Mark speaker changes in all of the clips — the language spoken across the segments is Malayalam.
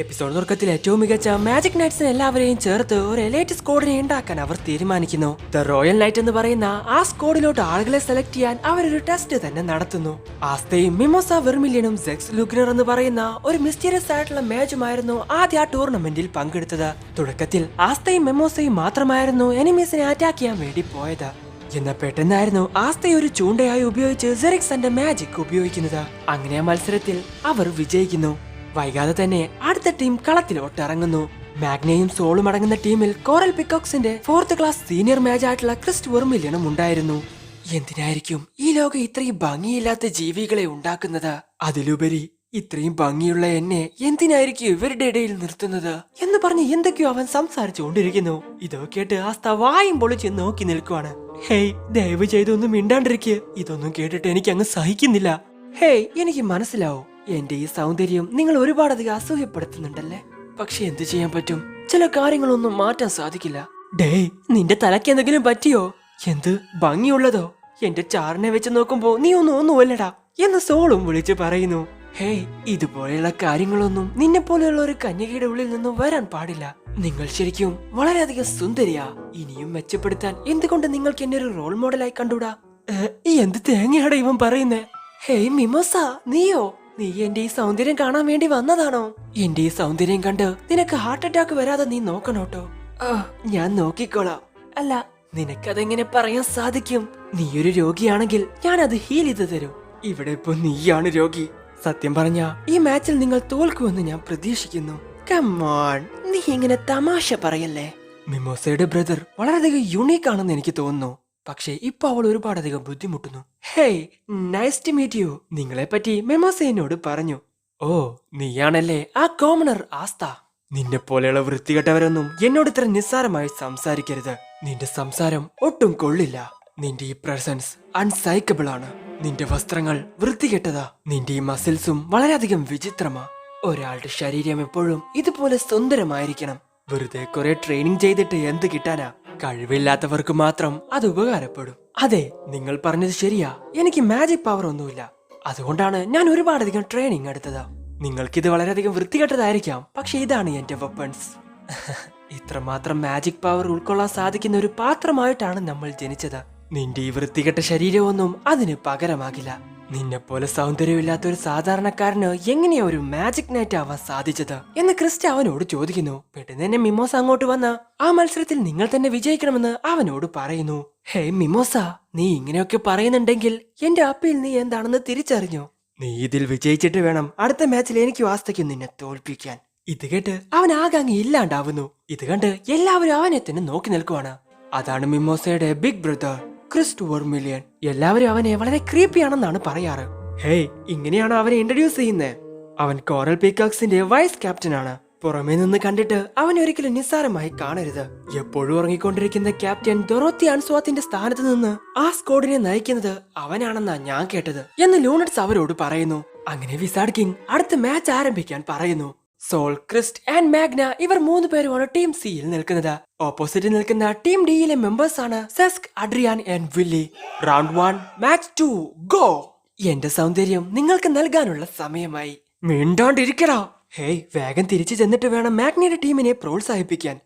Speaker 1: എപ്പിസോഡ് തുടക്കത്തിൽ ഏറ്റവും മികച്ച മാജിക് നൈറ്റ്സിനെ എല്ലാവരെയും ചേർത്ത് ഒരു എലൈറ്റ് സ്ക്വാഡിനെ ഉണ്ടാക്കാൻ അവർ തീരുമാനിക്കുന്നു. ദ റോയൽ നൈറ്റ് എന്ന് പറയുന്ന ആ സ്ക്വാഡിലോട്ട് ആളുകളെ സെലക്ട് ചെയ്യാൻ അവരൊരു ടെസ്റ്റ് തന്നെ നടത്തുന്നു. ആസ്തയും മിമോസ വെർമില്യനും സെക്സ് ലുഗ്നർ എന്ന് പറയുന്ന ഒരു മിസ്റ്റീരിയസ് ആയിട്ടുള്ള മാച്ചുമായിരുന്നു ആദ്യ ആ ടൂർണമെന്റിൽ പങ്കെടുത്തത്. തുടക്കത്തിൽ ആസ്തയും മിമോസയും മാത്രമായിരുന്നു എനിമീസിനെ അറ്റാക്ക് ചെയ്യാൻ വേണ്ടി പോയത്. എന്നാൽ പെട്ടെന്നായിരുന്നു ആസ്തയെ ഒരു ചൂണ്ടയായി ഉപയോഗിച്ച് സെറിക്സന്റെ മാജിക് ഉപയോഗിക്കുന്നത്. അങ്ങനെ ആ മത്സരത്തിൽ അവർ വിജയിക്കുന്നു. വൈകാതെ തന്നെ അടുത്ത ടീം കളത്തിലോട്ട് ഇറങ്ങുന്നു. മാഗ്നയും സോളും അടങ്ങുന്ന ടീമിൽ കോറൽ പിക്കോക്സിന്റെ 4th ക്ലാസ് സീനിയർ മാച്ച് ആയിട്ടുള്ള ക്രിസ്റ്റ് വെർമില്യനും ഉണ്ടായിരുന്നു. എന്തിനായിരിക്കും ഈ ലോകം ഇത്രയും ഭംഗിയില്ലാത്ത ജീവികളെ ഉണ്ടാക്കുന്നത്? അതിലുപരി ഇത്രയും ഭംഗിയുള്ള എന്നെ എന്തിനായിരിക്കും ഇവരുടെ ഇടയിൽ നിർത്തുന്നത് എന്ന് പറഞ്ഞ് എന്തൊക്കെയോ അവൻ സംസാരിച്ചുകൊണ്ടിരിക്കുന്നു. ഇതോ കേട്ട് ആസ്ത വായും പൊളിച്ച് നോക്കി നിൽക്കുവാണ്. ഹേയ്, ദയവ് ചെയ്തൊന്നും മിണ്ടാണ്ടിരിക്കുക. ഇതൊന്നും കേട്ടിട്ട് എനിക്ക് അങ്ങ് സഹിക്കുന്നില്ല. ഹേയ്, എനിക്ക് മനസ്സിലാവും എന്റെ ഈ സൗന്ദര്യം നിങ്ങൾ ഒരുപാടധികം അസൂയപ്പെടുത്തുന്നുണ്ടല്ലേ. പക്ഷെ എന്ത് ചെയ്യാൻ പറ്റും? ചില കാര്യങ്ങളൊന്നും മാറ്റാൻ സാധിക്കില്ല. ഡേയ്, നിന്റെ തലയ്ക്ക് എന്തെങ്കിലും പറ്റിയോ? എന്ത് ഭംഗിയുള്ളതോ? എന്റെ ചാറിനെ വെച്ച് നോക്കുമ്പോ നീ ഒന്നുമല്ലടാ എന്ന് സോളും വിളിച്ചു പറയുന്നു. ഹേയ്, ഇതുപോലെയുള്ള കാര്യങ്ങളൊന്നും നിന്നെ പോലെയുള്ള ഒരു കന്യകയുടെ ഉള്ളിൽ നിന്നും വരാൻ പാടില്ല. നിങ്ങൾ ശരിക്കും വളരെയധികം സുന്ദരിയാ. ഇനിയും മെച്ചപ്പെടുത്താൻ എന്തുകൊണ്ട് നിങ്ങൾക്ക് എന്നെ ഒരു റോൾ മോഡലായി കണ്ടൂടാ? എന്ത് തേങ്ങയാടാ ഇവൻ പറയുന്നേ? ഹേയ് മിമോസ, നീയോ? നീ എന്റെ ഈ സൗന്ദര്യം കാണാൻ വേണ്ടി വന്നതാണോ? എന്റെ ഈ സൗന്ദര്യം കണ്ട് നിനക്ക് ഹാർട്ട് അറ്റാക്ക് വരാതെ നീ നോക്കണോട്ടോ. ഞാൻ നോക്കിക്കോളാം. അല്ല, നിനക്കതെങ്ങനെ പറയാൻ സാധിക്കും? നീയൊരു രോഗിയാണെങ്കിൽ ഞാൻ അത് ഹീൽ ചെയ്ത് തരും. ഇവിടെ ഇപ്പൊ നീയാണ് രോഗി. സത്യം പറഞ്ഞ ഈ മാച്ചിൽ നിങ്ങൾ തോൽക്കുമെന്ന് ഞാൻ പ്രതീക്ഷിക്കുന്നു. കമ്മോൺ, നീ ഇങ്ങനെ തമാശ പറയല്ലേ. മിമോസയുടെ ബ്രദർ വളരെയധികം യുണീക്ക് ആണെന്ന് എനിക്ക് തോന്നുന്നു. പക്ഷേ ഇപ്പൊ അവൾ ഒരുപാടധികം ബുദ്ധിമുട്ടുന്നു. Hey, nice to meet you. നിങ്ങളെ പറ്റി മിമോസ എന്നോട് പറഞ്ഞു. ഓ, നീയാണല്ലേ ആ കോമണർ ആസ്ത. നിന്നെ പോലെയുള്ള വൃത്തികെട്ടവരൊന്നും എന്നോട് ഇത്ര നിസ്സാരമായി സംസാരിക്കരുത്. നിന്റെ സംസാരം ഒട്ടും കൊള്ളില്ല. നിന്റെ ഈ പ്രസൻസ് അൺസൈക്കബിൾ ആണ്. നിന്റെ വസ്ത്രങ്ങൾ വൃത്തികെട്ടതാ. നിന്റെ ഈ മസിൽസും വളരെയധികം വിചിത്രമാ. ഒരാളുടെ ശരീരം എപ്പോഴും ഇതുപോലെ സുന്ദരമായിരിക്കണം. വെറുതെ കുറെ ട്രെയിനിങ് ചെയ്തിട്ട് എന്ത് കിട്ടാനാ? കഴിവില്ലാത്തവർക്ക് മാത്രം അത് ഉപകാരപ്പെടും. അതെ, നിങ്ങൾ പറഞ്ഞത് ശരിയാ. എനിക്ക് മാജിക് പവർ ഒന്നുമില്ല. അതുകൊണ്ടാണ് ഞാൻ ഒരുപാടധികം ട്രെയിനിങ് എടുത്തത്. നിങ്ങൾക്കിത് വളരെയധികം വൃത്തികെട്ടതായിരിക്കാം, പക്ഷെ ഇതാണ് എന്റെ വെപ്പൺസ്. ഇത്രമാത്രം മാജിക് പവർ ഉൾക്കൊള്ളാൻ സാധിക്കുന്ന ഒരു പാത്രമായിട്ടാണ് നമ്മൾ ജനിച്ചത്. നിന്റെ ഈ വൃത്തികെട്ട ശരീരമൊന്നും അതിന് പകരമാകില്ല. നിന്നെ പോലെ സൗന്ദര്യമില്ലാത്ത ഒരു സാധാരണക്കാരന് എങ്ങനെയാ ഒരു മാജിക് നൈറ്റ് ആവാൻ സാധിച്ചത് എന്ന് ക്രിസ്റ്റ അവനോട് ചോദിക്കുന്നു. പെട്ടെന്ന് തന്നെ മിമോസ അങ്ങോട്ട് വന്ന് ആ മത്സരത്തിൽ നിങ്ങൾ തന്നെ വിജയിക്കണമെന്ന് അവനോട് പറയുന്നു. ഹേ മിമോസ, നീ ഇങ്ങനെയൊക്കെ പറയുന്നുണ്ടെങ്കിൽ എന്റെ അപ്പീൽ നീ എന്താണെന്ന് തിരിച്ചറിഞ്ഞു. നീ ഇതിൽ വിജയിച്ചിട്ട് വേണം അടുത്ത മാച്ചിൽ എനിക്കും ആസ്തയ്ക്കും നിന്നെ തോൽപ്പിക്കാൻ. ഇത് കേട്ട് അവൻ ആകാംക്ഷ ഇല്ലാണ്ടാവുന്നു. ഇത് കണ്ട് എല്ലാവരും അവനെ തന്നെ നോക്കി നിൽക്കുവാണ്. അതാണ് മിമോസയുടെ ബിഗ് ബ്രദർ ക്രിസ്റ്റ് വെർമില്യൻ. എല്ലാവരും അവനെ വളരെ ക്രീപ്പിയാണെന്നാണ് പറയാറ്. ഹേയ്, ഇങ്ങനെയാണ് അവനെ ഇൻട്രൊഡ്യൂസ് ചെയ്യുന്നത്. അവൻ കോറൽ പീക്കോക്സിന്റെ വൈസ് ക്യാപ്റ്റൻ ആണ്. പുറമേ നിന്ന് കണ്ടിട്ട് അവൻ ഒരിക്കലും നിസ്സാരമായി കാണരുത്. എപ്പോഴും ഉറങ്ങിക്കൊണ്ടിരിക്കുന്ന ക്യാപ്റ്റൻ ഡൊറോത്തി അൻസ്വാത്തിന്റെ സ്ഥാനത്ത് നിന്ന് ആ സ്ക്വാഡിനെ നയിക്കുന്നത് അവനാണെന്നാ ഞാൻ കേട്ടത് എന്ന് ലൂണറ്റ്സ് അവരോട് പറയുന്നു. അങ്ങനെ വിസാർഡ് കിങ് അടുത്ത മാച്ച് ആരംഭിക്കാൻ പറയുന്നു. സോൾ, ക്രിസ്റ്റ് ആൻഡ് മാഗ്ന ഇവർ 3 പേരുമാണ് ടീം സിയിൽ നിൽക്കുന്നത്. ഓപ്പോസിറ്റ് നിൽക്കുന്ന ടീം ഡിയിലെ മെമ്പേഴ്സ് ആണ് സെസ്ക്, Adrian and Willy. Round 1 match 2 go. എന്റെ സൗന്ദര്യം നിങ്ങൾക്ക് നൽകാനുള്ള സമയമായി. മിണ്ടാണ്ടിരിക്കടാ. ഹേയ്, വേഗം തിരിച്ചു ചെന്നിട്ട് വേണം മാഗ്നയുടെ ടീമിനെ പ്രോത്സാഹിപ്പിക്കാൻ.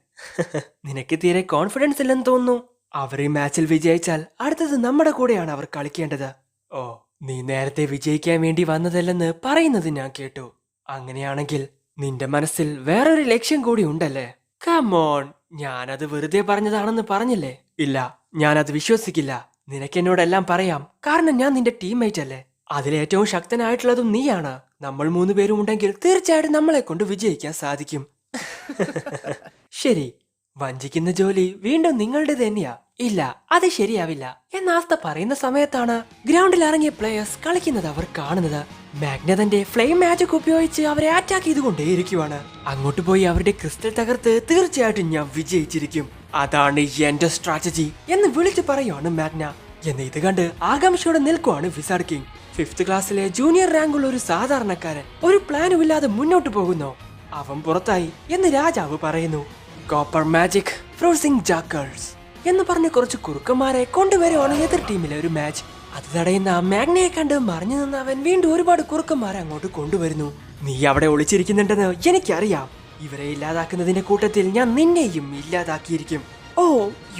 Speaker 1: നിനക്ക് തീരെ കോൺഫിഡൻസ് ഇല്ലെന്ന് തോന്നുന്നു. അവർ ഈ മാച്ചിൽ വിജയിച്ചാൽ അടുത്തത് നമ്മുടെ കൂടെയാണ് അവർ കളിക്കേണ്ടത്. ഓ, നീ നേരത്തെ വിജയിക്കാൻ വേണ്ടി വന്നതല്ലെന്ന് പറയുന്നത് ഞാൻ കേട്ടു. അങ്ങനെയാണെങ്കിൽ നിന്റെ മനസ്സിൽ വേറൊരു ലക്ഷ്യം കൂടി ഉണ്ടല്ലേ? കമോൺ, ഞാനത് വെറുതെ പറഞ്ഞതാണെന്ന് പറഞ്ഞില്ലേ? ഇല്ല, ഞാനത് വിശ്വസിക്കില്ല. നിനക്ക് എന്നോടെല്ലാം പറയാം, കാരണം ഞാൻ നിന്റെ ടീംമേറ്റ് അല്ലേ. അതിലേറ്റവും ശക്തനായിട്ടുള്ളതും നീയാണ്. നമ്മൾ 3 പേരും ഉണ്ടെങ്കിൽ തീർച്ചയായിട്ടും നമ്മളെ കൊണ്ട് വിജയിക്കാൻ സാധിക്കും. ശരി, വഞ്ചിക്കുന്ന ജോലി വീണ്ടും നിങ്ങളുടെ തന്നെയാ. ഇല്ല, അത് ശരിയാവില്ല എന്ന് ആസ്ത പറയുന്ന സമയത്താണ് ഗ്രൗണ്ടിൽ ഇറങ്ങിയ പ്ലേയേഴ്സ് കളിക്കുന്നത് അവർ കാണുന്നത്. മാഗ്ന തന്റെ ഫ്ലെയിം മാജിക് ഉപയോഗിച്ച് അവരെ അറ്റാക്ക് ചെയ്തുകൊണ്ടേയിരിക്കുവാണ്. അങ്ങോട്ട് പോയി അവരുടെ ക്രിസ്റ്റൽ തകർത്ത് തീർച്ചയായിട്ടും ഞാൻ വിജയിച്ചിരിക്കും. അതാണ് എന്റെ സ്ട്രാറ്റജി എന്ന് വിളിച്ചു പറയുവാണ് മാഗ്ന. എന്ന് ഇത് കണ്ട് ആകാംക്ഷയോടെ നിൽക്കുവാണ് വിസാർഡ് കിങ്. 5th ക്ലാസ്സിലെ ജൂനിയർ റാങ്കുള്ള ഒരു സാധാരണക്കാരൻ ഒരു പ്ലാനും ഇല്ലാതെ മുന്നോട്ട് പോകുന്നു. അവൻ പുറത്തായി എന്ന് രാജാവ് പറയുന്നു. കോപ്പർ മാജിക് ഫ്രോസിംഗ് ജാക്കേഴ്സ് എന്ന് പറഞ്ഞ് കുറച്ച് കുറുക്കന്മാരെ കൊണ്ടുവരുവാണ് എതിർ ടീമിലെ ഒരു മാച്ച്. അത് തടയുന്ന മാഗ്നയെ കണ്ട് മറിഞ്ഞു നിന്ന് അവൻ വീണ്ടും ഒരുപാട് കുറുക്കന്മാരെ അങ്ങോട്ട് കൊണ്ടുവരുന്നു. നീ അവിടെ ഒളിച്ചിരിക്കുന്നുണ്ടെന്ന് എനിക്കറിയാം. ഇവരെ ഇല്ലാതാക്കുന്നതിന്റെ കൂട്ടത്തിൽ ഞാൻ നിന്നെയും ഇല്ലാതാക്കിയിരിക്കും. ഓ,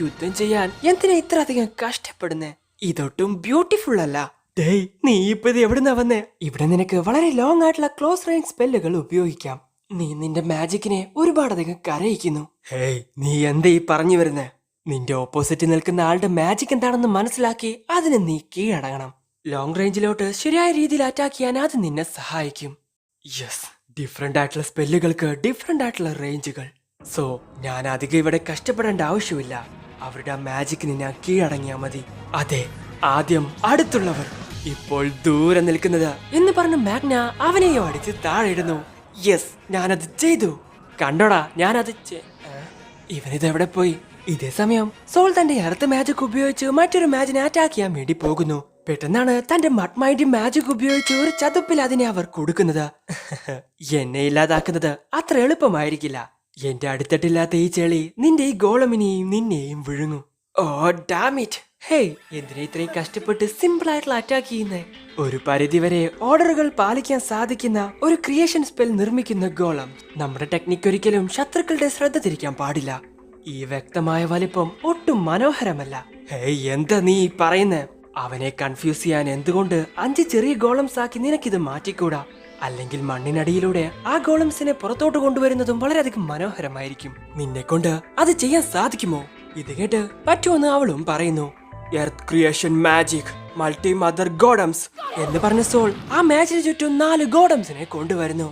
Speaker 1: യുദ്ധം ചെയ്യാൻ എന്തിനാ ഇത്ര അധികം കഷ്ടപ്പെടുന്നേ? ഇതൊട്ടും ബ്യൂട്ടിഫുൾ അല്ല. ഡേയ്, നീ ഇപ്പൊ ഇത് എവിടുന്നാ വന്നേ? ഇവിടെ നിനക്ക് വളരെ ലോങ് ആയിട്ടുള്ള ക്ലോസ് റേഞ്ച് സ്പെല്ലുകൾ ഉപയോഗിക്കാം. നീ നിന്റെ മാജിക്കിനെ ഒരുപാടധികം കരയിക്കുന്നു. ഹേയ്, നീ എന്താ ഈ പറഞ്ഞു വരുന്നേ? നിന്റെ ഓപ്പോസിറ്റ് നിൽക്കുന്ന ആളുടെ മാജിക് എന്താണെന്ന് മനസ്സിലാക്കി അതിനെ നീ കീഴടങ്ങണം. ലോങ് റേഞ്ചിലോട്ട് ശരിയായ രീതിയിൽ അറ്റാക്ക് ചെയ്യാൻ അത് നിന്നെ സഹായിക്കും. യെസ്, ഡിഫറെന്റ് ആയിട്ടുള്ള സ്പെല്ലുകൾക്ക് ഡിഫറെന്റ് ആയിട്ടുള്ള റേഞ്ചുകൾ. സോ ഞാൻ അധികം ഇവിടെ കഷ്ടപ്പെടേണ്ട ആവശ്യമില്ല. അവരുടെ ആ മാജിക്കിന് ഞാൻ കീഴടങ്ങിയാ മതി. അതെ, ആദ്യം അടുത്തുള്ളവർ, ഇപ്പോൾ ദൂരെ നിൽക്കുന്നത് എന്ന് പറഞ്ഞ് മാഗ്ന അവനെയോ അടിച്ച് താഴെ ഇടുന്നു. യെസ്, ഞാനത് ചെയ്തു. കണ്ടോടാ, ഞാനത് ഇവനിതെവിടെ പോയി? ഇതേ സമയം സോൾ തന്റെ അടുത്ത മാജിക് ഉപയോഗിച്ച് മറ്റൊരു മാജിനെ അറ്റാക്ക് ചെയ്യാൻ വേണ്ടി പോകുന്നു. പെട്ടെന്നാണ് തന്റെ മഡ്മൈൻഡ് മാജിക് ഉപയോഗിച്ച് ഒരു ചതുപ്പിൽ അതിനെ അവർ കൊടുക്കുന്നത്. എന്നെ ഇല്ലാതാക്കുന്നത് അത്ര എളുപ്പമായിരിക്കില്ല. എന്റെ അടുത്തിട്ടില്ലാത്ത ഈ ചെളി നിന്റെ ഈ ഗോളമിനെയും നിന്നെയും വിഴുങ്ങും. ഓ ഡാമിറ്റ്. ഹേയ്, എന്തിനാ ഇത്രയും കഷ്ടപ്പെട്ട് സിമ്പിൾ ആയിട്ടുള്ള അറ്റാക്ക് ചെയ്യുന്നേ? ഒരു പരിധിവരെ ഓർഡറുകൾ പാലിക്കാൻ സാധിക്കുന്ന ഒരു ക്രിയേഷൻ സ്പെൽ നിർമ്മിക്കുന്ന ഗോളം. നമ്മുടെ ടെക്നിക്ക് ഒരിക്കലും ശത്രുക്കളുടെ ശ്രദ്ധ തിരിക്കാൻ പാടില്ല. ഈ വ്യക്തമായ വലിപ്പം ഒട്ടും മനോഹരമല്ല. ഹേയ്, എന്താ നീ പറയുന്നേ? അവനെ കൺഫ്യൂസ് ചെയ്യാൻ എന്തുകൊണ്ട് 5 ചെറിയ ഗോളംസ് ആക്കി നിനക്കിത് മാറ്റിക്കൂടാ? അല്ലെങ്കിൽ മണ്ണിനടിയിലൂടെ ആ ഗോളംസിനെ പുറത്തോട്ട് കൊണ്ടുവരുന്നതും വളരെയധികം മനോഹരമായിരിക്കും. നിന്നെ കൊണ്ട് അത് ചെയ്യാൻ സാധിക്കുമോ? ഇത് കേട്ട് പറ്റുമെന്ന് അവളും പറയുന്നു. Earth creation magic multi mother ഗോഡംസ് എന്ന് പറഞ്ഞ സോൾ ആ മാച്ചിന് ചുറ്റും 4 ഗോഡംസിനെ കൊണ്ടുവരുന്നു.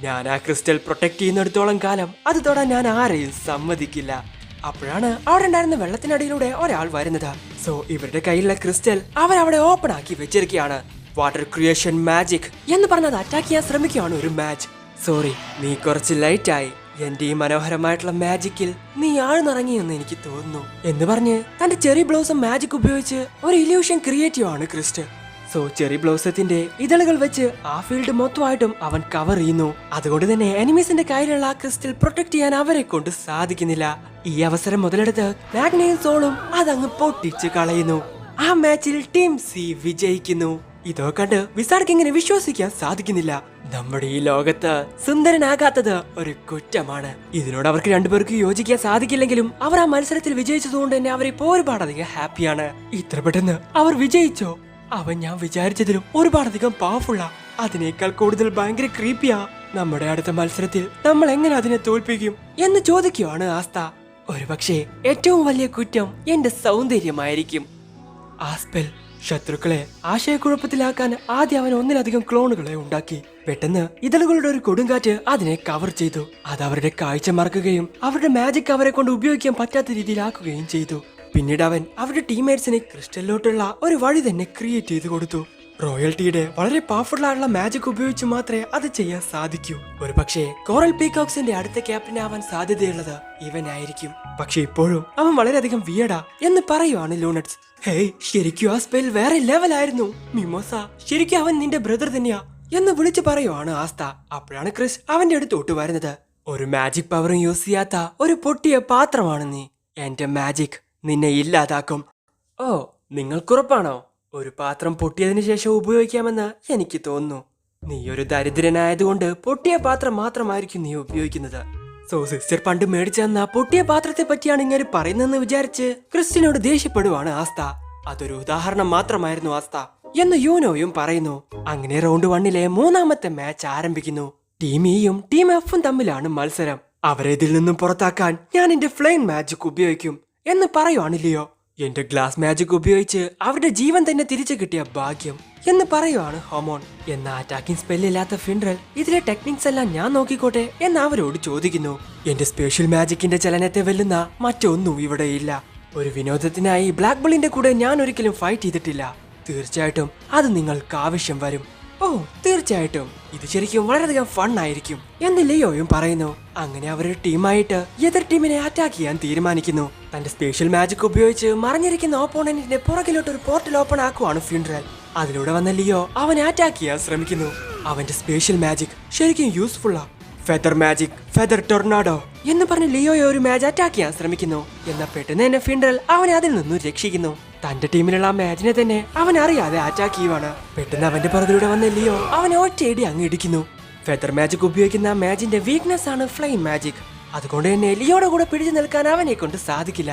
Speaker 1: ഞാൻ ആ ക്രിസ്റ്റൽ പ്രൊട്ടക്ട് ചെയ്യുന്നിടത്തോളം കാലം അത് തൊടാൻ ഞാൻ ആരെയും സമ്മതിക്കില്ല. അപ്പോഴാണ് അവിടെ ഉണ്ടായിരുന്ന വെള്ളത്തിനടിയിലൂടെ ഒരാൾ വരുന്നത്. സോ ഇവരുടെ കയ്യിലുള്ള ക്രിസ്റ്റൽ അവരവിടെ ഓപ്പൺ ആക്കി വെച്ചിരിക്കുകയാണ്. വാട്ടർ ക്രിയേഷൻ മാജിക് എന്ന് പറഞ്ഞത് അറ്റാക്ക് ചെയ്യാൻ ശ്രമിക്കുകയാണ് ഒരു മാച്ച്. സോറി, നീ കുറച്ച് ലൈറ്റ് ആയി. എന്റെ ഈ മനോഹരമായിട്ടുള്ള മാജിക്കിൽ നീ ആഴ്ന്നിറങ്ങിയെന്ന് എനിക്ക് തോന്നുന്നു എന്ന് പറഞ്ഞ് തന്റെ ചെറി ബ്ലോസം മാജിക് ഉപയോഗിച്ച് ഒരു ഇല്യൂഷൻ ക്രിയേറ്റീവ് ആണ് ക്രിസ്റ്റൽ. സോ ചെറി ബ്ലോസത്തിന്റെ ഇതളുകൾ വെച്ച് ആ ഫീൽഡ് മൊത്തമായിട്ടും അവൻ കവർ ചെയ്യുന്നു. അതുകൊണ്ട് തന്നെ എനിമീസിന്റെ കയ്യിലുള്ള ആ ക്രിസ്റ്റൽ പ്രൊട്ടക്ട് ചെയ്യാൻ അവരെ കൊണ്ട് സാധിക്കുന്നില്ല. ഈ അവസരം മുതലെടുത്ത് മാഗ്നയും സോളും അതങ്ങ് പൊട്ടിച്ച് കളയുന്നു. ആ മാച്ചിൽ ടീം സി വിജയിക്കുന്നു. ഇതോ കണ്ട് വിസാർക്ക് ഇങ്ങനെ വിശ്വസിക്കാൻ സാധിക്കുന്നില്ല. നമ്മുടെ ഈ ലോകത്ത് സുന്ദരനാകാത്തത് ഒരു കുറ്റമാണ്. ഇതിനോട് അവർക്ക് രണ്ടുപേർക്ക് യോജിക്കാൻ സാധിക്കില്ലെങ്കിലും അവർ ആ മത്സരത്തിൽ വിജയിച്ചതുകൊണ്ട് തന്നെ അവരിപ്പോ ഒരുപാടധികം ഹാപ്പിയാണ്. ഇത്ര പെട്ടെന്ന് അവർ വിജയിച്ചോ? അവൻ ഞാൻ വിചാരിച്ചതിലും ഒരുപാടധികം പവർഫുള്ളാ. അതിനേക്കാൾ കൂടുതൽ ഭയങ്കര ക്രീപ്പിയാ. നമ്മുടെ അടുത്ത മത്സരത്തിൽ നമ്മൾ എങ്ങനെ അതിനെ തോൽപ്പിക്കും എന്ന് ചോദിക്കുകയാണ് ആസ്ത. ഒരുപക്ഷെ ഏറ്റവും വലിയ കുറ്റം എന്റെ സൗന്ദര്യമായിരിക്കും. ആ സ്പെൽ ശത്രുക്കളെ ആശയക്കുഴപ്പത്തിലാക്കാൻ ആദ്യം അവൻ ഒന്നിലധികം ക്ലോണുകളെ ഉണ്ടാക്കി. പെട്ടെന്ന് ഇതളുകളുടെ ഒരു കൊടുങ്കാറ്റ് അതിനെ കവർ ചെയ്തു. അത് അവരുടെ കാഴ്ച മറക്കുകയും അവരുടെ മാജിക് അവരെ കൊണ്ട് ഉപയോഗിക്കാൻ പറ്റാത്ത രീതിയിലാക്കുകയും ചെയ്തു. പിന്നീട് അവൻ അവരുടെ ടീംമേറ്റ്സിനെ ക്രിസ്റ്റലിലോട്ടുള്ള ഒരു വഴി തന്നെ ക്രിയേറ്റ് ചെയ്ത് കൊടുത്തു. റോയൽറ്റിയുടെ വളരെ പവർഫുൾ ആയിട്ടുള്ള മാജിക് ഉപയോഗിച്ച് മാത്രമേ അത് ചെയ്യാൻ സാധിക്കൂ. ഒരു പക്ഷേ കോറൽ പീകോക്സിന്റെ അടുത്ത ക്യാപ്റ്റൻ ആവാൻ സാധ്യതയുള്ളത് ഇവനായിരിക്കും. പക്ഷെ ഇപ്പോഴും അവൻ വളരെയധികം വിയഡാ എന്ന് പറയുവാണ് ലൂണറ്റ്സ്. ഹേയ്, ശരിക്കും ആ സ്പെൽ വേറെ ലെവലായിരുന്നു. മിമോസ, ശരിക്കും അവൻ നിന്റെ ബ്രദർ തന്നെയാ എന്ന് വിളിച്ചു പറയുവാണ് ആസ്ത. അപ്പോഴാണ് ക്രിസ് അവന്റെ അടുത്തോട്ട് വരുന്നത്. ഒരു മാജിക് പവറും യൂസ് ചെയ്യാത്ത ഒരു പൊട്ടിയ പാത്രമാണ് നീ. എന്റെ മാജിക് നിന്നെ ഇല്ലാതാക്കും. ഓ, നിങ്ങൾക്കുറപ്പാണോ? ഒരു പാത്രം പൊട്ടിയതിനു ശേഷം ഉപയോഗിക്കാമെന്ന് എനിക്ക് തോന്നുന്നു. നീ ഒരു ദരിദ്രനായതുകൊണ്ട് പൊട്ടിയ പാത്രം മാത്രമായിരിക്കും നീ ഉപയോഗിക്കുന്നത്. സോ സിസ്റ്റർ പണ്ട് മേടിച്ചു തന്ന പൊട്ടിയ പാത്രത്തെ പറ്റിയാണ് ഇങ്ങനെ പറയുന്നതെന്ന് വിചാരിച്ച് ക്രിസ്റ്റിനോട് ദേഷ്യപ്പെടുവാണ് ആസ്ത. അതൊരു ഉദാഹരണം മാത്രമായിരുന്നു ആസ്ത എന്ന് യൂനോയും പറയുന്നു. അങ്ങനെ റൗണ്ട് 1-ലെ 3ാമത്തെ മാച്ച് ആരംഭിക്കുന്നു. ടീം ഇയും ടീം എഫും തമ്മിലാണ് മത്സരം. അവരെ ഇതിൽ നിന്നും പുറത്താക്കാൻ ഞാൻ എന്റെ ഫ്ലെയിം മാജിക് ഉപയോഗിക്കും എന്ന് പറയുവാണ് ലിയോ. എന്റെ ഗ്ലാസ് മാജിക് ഉപയോഗിച്ച് അവരുടെ ജീവൻ തന്നെ തിരിച്ചു കിട്ടിയ ഭാഗ്യം എന്ന് പറയുവാണ് ഹോമോൺ. എന്ന അറ്റാക്കിംഗ് സ്പെല്ലില്ലാത്ത ഫിൻഡ്രൽ ഇതിലെ ടെക്നിക്സ് എല്ലാം ഞാൻ നോക്കിക്കോട്ടെ എന്ന് അവരോട് ചോദിക്കുന്നു. എന്റെ സ്പെഷ്യൽ മാജിക്കിന്റെ ചലനത്തെ വെല്ലുന്ന മറ്റൊന്നും ഇവിടെ ഇല്ല. ഒരു വിനോദത്തിനായി ബ്ലാക്ക് ബുള്ളിന്റെ കൂടെ ഞാൻ ഒരിക്കലും ഫൈറ്റ് ചെയ്തിട്ടില്ല. തീർച്ചയായിട്ടും അത് നിങ്ങൾക്ക് ആവശ്യം വരും. ഓ, തീർച്ചയായിട്ടും ഇത് ശരിക്കും വളരെയധികം ഫൺ ആയിരിക്കും എന്ന് ലിയോയും പറയുന്നു. അങ്ങനെ അവരുടെ ടീമായിട്ട് എതിർ ടീമിനെ അറ്റാക്ക് ചെയ്യാൻ തീരുമാനിക്കുന്നു. തന്റെ സ്പെഷ്യൽ മാജിക് ഉപയോഗിച്ച് മറിഞ്ഞിരിക്കുന്ന ഓപ്പോണന്റിന്റെ പുറകിലോട്ട് ഒരു പോർട്ടൽ ഓപ്പൺ ആക്കുവാണ് ഫിൻഡ്രൽ. അതിലൂടെ വന്ന ലിയോ അവനെ അറ്റാക്ക് ചെയ്യാൻ ശ്രമിക്കുന്നു. അവന്റെ സ്പെഷ്യൽ മാജിക് ശരിക്കും യൂസ്ഫുള്ളാ. ഫെദർ മാജിക്, ഫെദർ ടൊർണാഡോ എന്ന് പറഞ്ഞ് ലിയോയെ ഒരു മാച്ച് അറ്റാക്ക് ചെയ്യാൻ ശ്രമിക്കുന്നു. എന്നാൽ പെട്ടെന്ന് തന്നെ ഫിൻഡ്രൽ അവനെ അതിൽ നിന്നും രക്ഷിക്കുന്നു. തന്റെ ടീമിലുള്ള ആ മാച്ചിനെ തന്നെ അവൻ അറിയാതെ അറ്റാക്ക് ചെയ്യുവാണ്. പെട്ടെന്ന് അവന്റെ പുറകിലൂടെ വന്ന ലിയോ അവനെ ഒറ്റയടി അങ്ങ് ഇടിക്കുന്നു. ഫെദർ മാജിക് ഉപയോഗിക്കുന്ന മാജിന്റെ വീക്ക്നെസ് ആണ് ഫ്ലെയിം മാജിക്. അതുകൊണ്ട് തന്നെ ലിയോയുടെ കൂടെ പിടിച്ചു നിൽക്കാൻ അവനെ കൊണ്ട് സാധിക്കില്ല.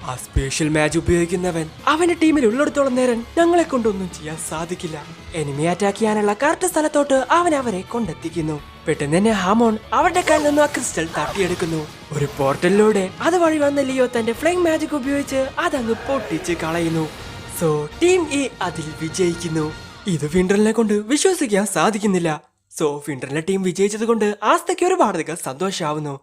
Speaker 1: ആ സ്പെഷ്യൽ മാജിക് ഉപയോഗിക്കുന്നവൻ അവന്റെ ടീമിൽ ഉള്ളിടത്തോളം നേരം ഞങ്ങളെ കൊണ്ടൊന്നും ചെയ്യാൻ സാധിക്കില്ല. എനിമി അറ്റാക്ക് ചെയ്യാനുള്ള കറക്റ്റ് സ്ഥലത്തോട്ട് അവൻ അവരെ കൊണ്ടെത്തിക്കുന്നു. പെട്ടെന്ന് തന്നെ ഹാമോൺ അവരുടെ കയ്യിൽ നിന്നും ആ ക്രിസ്റ്റൽ തട്ടിയെടുക്കുന്നു. ഒരു പോർട്ടലിലൂടെ അതുവഴി വന്ന ലിയോ തന്റെ ഫ്ലെയിം മാജിക് ഉപയോഗിച്ച് അതങ്ങ് പൊട്ടിച്ച് കളയുന്നു. സോ ടീം എ അതിൽ വിജയിക്കുന്നു. ഇത് ഫിൻഡറിനെ കൊണ്ട് വിശ്വസിക്കാൻ സാധിക്കുന്നില്ല. സോ ഫിൻഡറിന്റെ ടീം വിജയിച്ചത് കൊണ്ട് ആസ്തയ്ക്ക് ഒരുപാടധികം സന്തോഷാവുന്നു.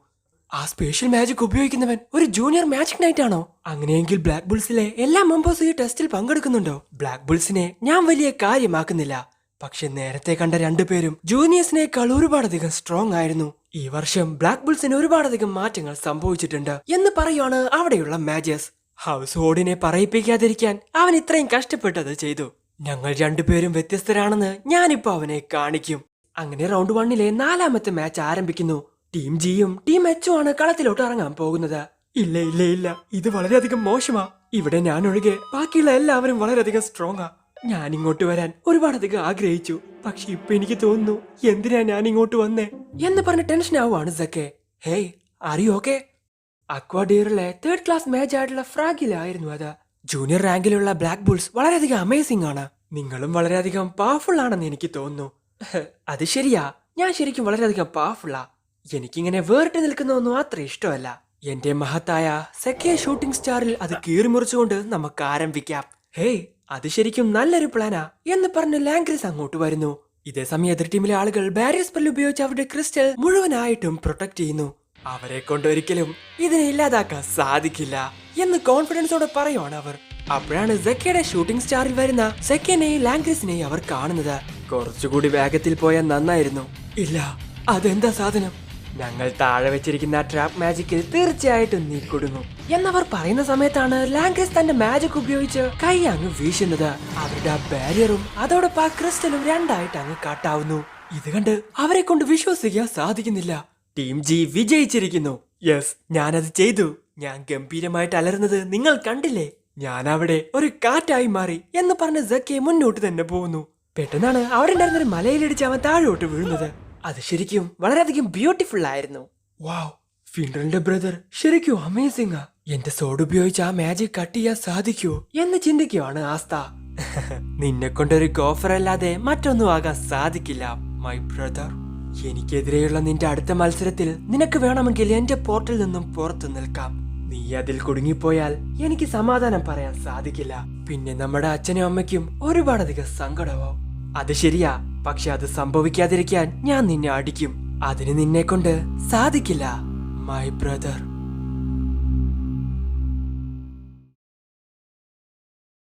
Speaker 1: ആ സ്പെഷ്യൽ മാജിക് ഉപയോഗിക്കുന്നവൻ ഒരു ജൂനിയർ മാജിക് നൈറ്റ് ആണോ? അങ്ങനെയെങ്കിൽ ബ്ലാക്ക് ബുൾസിലെ എല്ലാ മെമ്പേഴ്സും ഈ ടെസ്റ്റിൽ പങ്കെടുക്കുന്നുണ്ടോ? ബ്ലാക്ക് ബുൾസിനെ ഞാൻ വലിയ കാര്യമാക്കുന്നില്ല. പക്ഷെ നേരത്തെ കണ്ട രണ്ടുപേരും ജൂനിയേഴ്സിനേക്കാൾ ഒരുപാടധികം സ്ട്രോങ് ആയിരുന്നു. ഈ വർഷം ബ്ലാക്ക് ബുൾസിന് ഒരുപാടധികം മാറ്റങ്ങൾ സംഭവിച്ചിട്ടുണ്ട് എന്ന് പറയുവാണ് അവിടെയുള്ള മാജേഴ്സ്. ഹൗസ് ഹോർഡിനെ പറയിപ്പിക്കാതിരിക്കാൻ അവൻ ഇത്രയും കഷ്ടപ്പെട്ടത് ചെയ്തു. ഞങ്ങൾ രണ്ടുപേരും വ്യത്യസ്തരാണെന്ന് ഞാനിപ്പോ അവനെ കാണിക്കും. അങ്ങനെ റൗണ്ട് 1-ലെ 4ാമത്തെ മാച്ച് ആരംഭിക്കുന്നു. ടീം ജിയും ടീം എച്ചും ആണ് കളത്തിലോട്ട് ഇറങ്ങാൻ പോകുന്നത്. ഇല്ല ഇല്ല ഇല്ല, ഇത് വളരെയധികം മോശമാ. ഇവിടെ ഞാൻ ഒഴികെ ബാക്കിയുള്ള എല്ലാവരും വളരെയധികം സ്ട്രോങ്ങാ. ഞാൻ ഇങ്ങോട്ട് വരാൻ ഒരുപാടധികം ആഗ്രഹിച്ചു. പക്ഷെ ഇപ്പൊ എനിക്ക് തോന്നുന്നു എന്തിനാ ഞാൻ ഇങ്ങോട്ട് വന്നേ എന്ന് പറഞ്ഞ് ടെൻഷൻ ആവുകയാണ് Sekke. Hey, are you okay? അക്വാഡിയറിലെ 3rd ക്ലാസ് മാച്ച് ആയിട്ടുള്ള ഫ്രാഗിലായിരുന്നു അത്. ജൂനിയർ റാങ്കിലുള്ള ബ്ലാക്ക് ബുൾസ് വളരെയധികം അമേസിംഗ് ആണ്. നിങ്ങളും വളരെയധികം പവർഫുൾ ആണെന്ന് എനിക്ക് തോന്നുന്നു. അത് ശരിയാ, ഞാൻ ശരിക്കും വളരെയധികം പവർഫുള്ളാ. എനിക്കിങ്ങനെ വേറിട്ട് നിൽക്കുന്നതൊന്നും അത്ര ഇഷ്ടമല്ല. എന്റെ മഹത്തായ സെക്കെ ഷൂട്ടിംഗ് സ്റ്റാറിൽ അത് കീറിമുറിച്ചുകൊണ്ട് നമുക്ക് ആരംഭിക്കാം. ഹേയ്, അത് ശരിക്കും നല്ലൊരു പ്ലാനാ എന്ന് പറഞ്ഞ് ലാംഗ്രിസ് അങ്ങോട്ട് വരുന്നു. ഇതേ സമയം എതിർ ടീമിലെ ആളുകൾ ബാരിയർ സ്പെൽ ഉപയോഗിച്ച് അവരുടെ ക്രിസ്റ്റൽ മുഴുവനായിട്ടും പ്രൊട്ടക്ട് ചെയ്യുന്നു. അവരെ കൊണ്ട് ഒരിക്കലും ഇതിനെ ഇല്ലാതാക്കാൻ സാധിക്കില്ല എന്ന് കോൺഫിഡൻസോടെ പറയുവാണ് അവർ. അപ്പോഴാണ് സെക്കയുടെ ഷൂട്ടിംഗ് സ്റ്റാറിൽ വരുന്ന സെക്കനെയും ലാംഗ്രിസിനെയും അവർ കാണുന്നത്. കുറച്ചുകൂടി വേഗത്തിൽ പോയാൽ നന്നായിരുന്നു. ഇല്ല, അതെന്താ സാധനം? ഞങ്ങൾ താഴെ വെച്ചിരിക്കുന്ന ട്രാപ്പ് മാജിക്കിൽ തീർച്ചയായിട്ടും നീ കൊടുങ്ങും എന്നവർ പറയുന്ന സമയത്താണ് ലാംഗ്രിസ് തന്റെ മാജിക് ഉപയോഗിച്ച് കൈ അങ്ങ് വീശുന്നത്. അവരുടെ ആ ബാരിയറും അതോടൊപ്പം ആ ക്രിസ്റ്റലും രണ്ടായിട്ട് അങ്ങ് കട്ടാവുന്നു. ഇത് കണ്ട് അവരെ കൊണ്ട് വിശ്വസിക്കാൻ സാധിക്കുന്നില്ല. Team G വിജയിച്ചിരിക്കുന്നു. യെസ്, ഞാനത് ചെയ്തു. ഞാൻ ഗംഭീരമായിട്ട് അലറുന്നത് നിങ്ങൾ കണ്ടില്ലേ? ഞാൻ അവിടെ ഒരു കാറ്റായി മാറി എന്ന് പറഞ്ഞ് സക്കെ മുന്നോട്ട് തന്നെ പോകുന്നു. പെട്ടെന്നാണ് അവിടെ ഉണ്ടായിരുന്നൊരു മലയിലിടിച്ച് അവൻ താഴോട്ട് വീഴുന്നത്. അത് ശരിക്കും വളരെയധികം ബ്യൂട്ടിഫുൾ ആയിരുന്നു. വാവ്, ഫിൻഡറിന്റെ ബ്രദർ ശരിക്കും അമേസിംഗ്. എന്റെ സോഡ് ഉപയോഗിച്ച് ആ മാജിക് കട്ട് ചെയ്യാൻ സാധിക്കൂ എന്ന് ചിന്തിക്കുവാണ് ആസ്ത. നിന്നെ കൊണ്ടൊരു ഗോഫർ അല്ലാതെ മറ്റൊന്നും ആകാൻ സാധിക്കില്ല മൈ ബ്രദർ. എനിക്കെതിരെയുള്ള നിന്റെ അടുത്ത മത്സരത്തിൽ നിനക്ക് വേണമെങ്കിൽ എന്റെ പോർട്ടിൽ നിന്നും പുറത്തു നിൽക്കാം. നീ അതിൽ കുടുങ്ങിപ്പോയാൽ എനിക്ക് സമാധാനം പറയാൻ സാധിക്കില്ല. പിന്നെ നമ്മുടെ അച്ഛനും അമ്മയ്ക്കും ഒരുപാടധികം സങ്കടമാവും. അത് ശരിയാ, പക്ഷെ അത് സംഭവിക്കാതിരിക്കാൻ ഞാൻ നിന്നെ അടിക്കും. അതിന് നിന്നെ കൊണ്ട് സാധിക്കില്ല മൈ ബ്രദർ.